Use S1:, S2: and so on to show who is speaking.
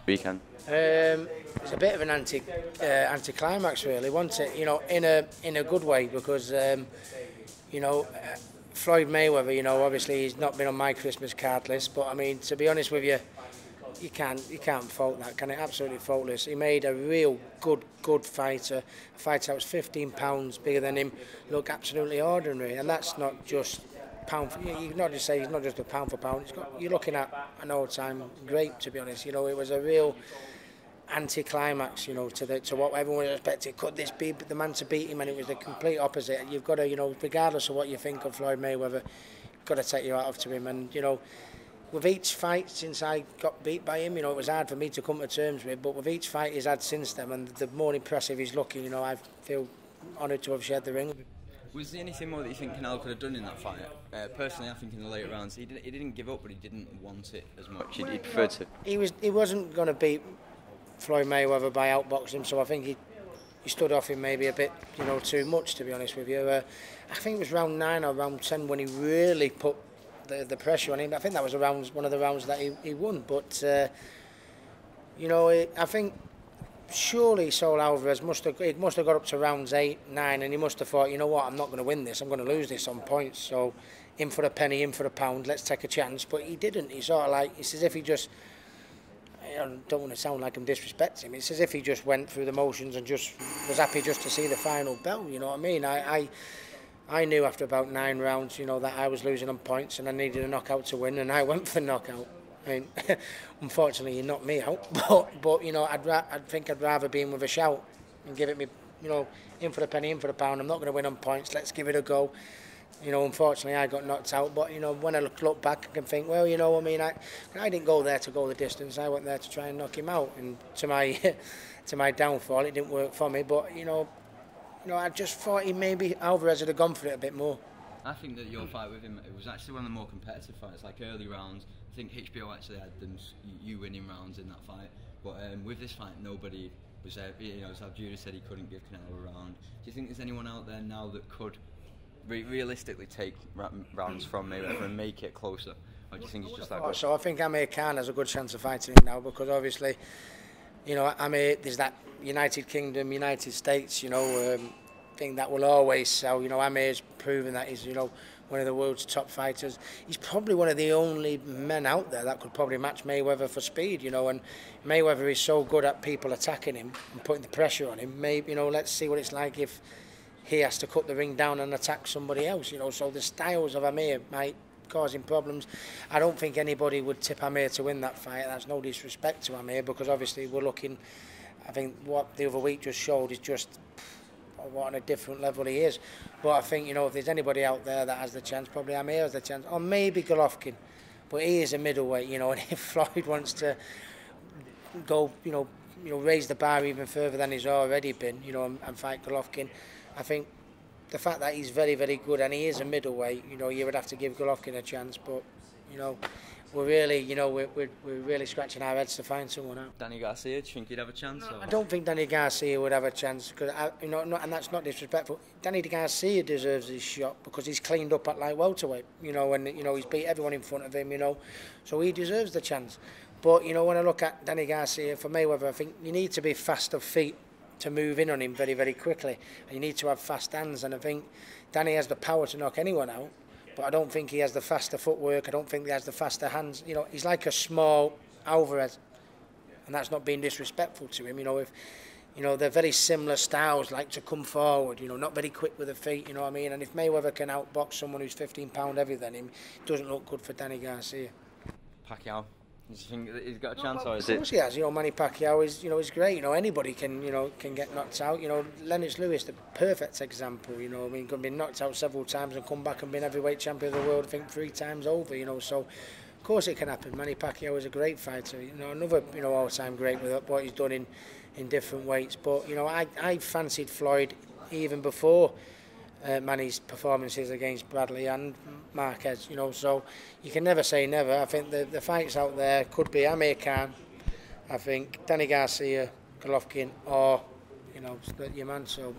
S1: weekend?
S2: It's a bit of an anti-climax, really, wasn't it? You know, in a good way, because you know, Floyd Mayweather, you know, obviously he's not been on my Christmas card list, but I mean, to be honest with you, you can't fault that, can it? Absolutely faultless. He made a real good fighter, a fighter that was 15 pounds bigger than him, look absolutely ordinary, and that's not just pound. You can not just say he's not just a pound for pound. You're looking at an all-time great, to be honest. You know, it was a real anti-climax, you know, to what everyone expected. Could this be the man to beat him? And it was the complete opposite. You've got to, you know, regardless of what you think of Floyd Mayweather, you've got to take your hat off to him. And you know, with each fight since I got beat by him, you know, it was hard for me to come to terms with. But with each fight he's had since then, and the more impressive he's looking, you know, I feel honoured to have shared the ring with him.
S3: Was there anything more that you think Canelo could have done in that fight? Personally, I think in the later rounds he didn't give up, but he didn't want it as much.
S1: He preferred to.
S2: He wasn't going to beat Floyd Mayweather by outboxing him, so I think he stood off him maybe a bit, you know, too much, to be honest with you. I think it was round 9 or round 10 when he really put the pressure on him. I think that was one of the rounds that he won. But you know, I think surely Saul Alvarez must have got up to rounds 8, 9, and he must have thought, you know what, I'm not going to win this. I'm going to lose this on points. So in for a penny, in for a pound. Let's take a chance. But he didn't. He sort of like, it's as if he just. I don't want to sound like I'm disrespecting him. It's as if he just went through the motions and just was happy just to see the final bell. You know what I mean? I knew after about 9 rounds, you know, that I was losing on points and I needed a knockout to win, and I went for the knockout. I mean, unfortunately, he knocked me out. But you know, I think I'd rather be in with a shout and give it me, you know, in for the penny, in for the pound. I'm not going to win on points. Let's give it a go. You know, unfortunately, I got knocked out. But you know, when I look back, I can think, well, you know, I mean, I didn't go there to go the distance. I went there to try and knock him out. And to my downfall, it didn't work for me. But you know, I just thought maybe Alvarez would have gone for it a bit more.
S3: I think that your fight with him, it was actually one of the more competitive fights. Like early rounds, I think HBO actually had you winning rounds in that fight. But with this fight, nobody was there. You know, as Judah said, he couldn't give Canelo a round. Do you think there's anyone out there now that could realistically take rounds from Mayweather and make it closer? Or do you think it's just that good?
S2: So I think Amir Khan has a good chance of fighting him now, because obviously, you know, there's that United Kingdom, United States, you know, thing that will always sell. You know, Amir's proven that he's, you know, one of the world's top fighters. He's probably one of the only men out there that could probably match Mayweather for speed, you know, and Mayweather is so good at people attacking him and putting the pressure on him. Maybe, you know, let's see what it's like if he has to cut the ring down and attack somebody else, you know. So the styles of Amir might cause him problems. I don't think anybody would tip Amir to win that fight. That's no disrespect to Amir, because obviously we're looking, I think what the other week just showed is just what on a different level he is. But I think, you know, if there's anybody out there that has the chance, probably Amir has the chance, or maybe Golovkin. But he is a middleweight, you know, and if Floyd wants to go, you know, raise the bar even further than he's already been, you know, and fight Golovkin, I think the fact that he's very, very good and he is a middleweight, you know, you would have to give Golovkin a chance. But, you know, we're really, you know, we're really scratching our heads to find someone out.
S3: Danny Garcia, do you think he'd have a chance?
S2: No, I don't think Danny Garcia would have a chance, because you know, and that's not disrespectful. Danny Garcia deserves his shot because he's cleaned up at light welterweight, you know, and you know he's beat everyone in front of him, you know, so he deserves the chance. But you know, when I look at Danny Garcia for Mayweather, I think you need to be fast of feet to move in on him very, very quickly, and you need to have fast hands. And I think Danny has the power to knock anyone out, but I don't think he has the faster footwork. I don't think he has the faster hands. You know, he's like a small Alvarez, and that's not being disrespectful to him. You know, if you know, they're very similar styles, like to come forward. You know, not very quick with the feet. You know what I mean? And if Mayweather can outbox someone who's 15 pound heavier than him, it doesn't look good for Danny Garcia.
S3: Pacquiao, do you think that he's got a chance, or is
S2: it? Of course he has. You know, Manny Pacquiao is, you know, is great. You know, anybody can, you know, can get knocked out. You know, Lennox Lewis, the perfect example. You know, I mean, could be knocked out several times and come back and been heavyweight champion of the world, I think 3 times over. You know, so of course it can happen. Manny Pacquiao is a great fighter. You know, another, you know, all-time great with what he's done in different weights. But you know, I fancied Floyd even before Manny's performances against Bradley and Marquez, you know, so you can never say never. I think the fights out there could be Amir Khan, I think Danny Garcia, Golovkin, or, you know, your man, so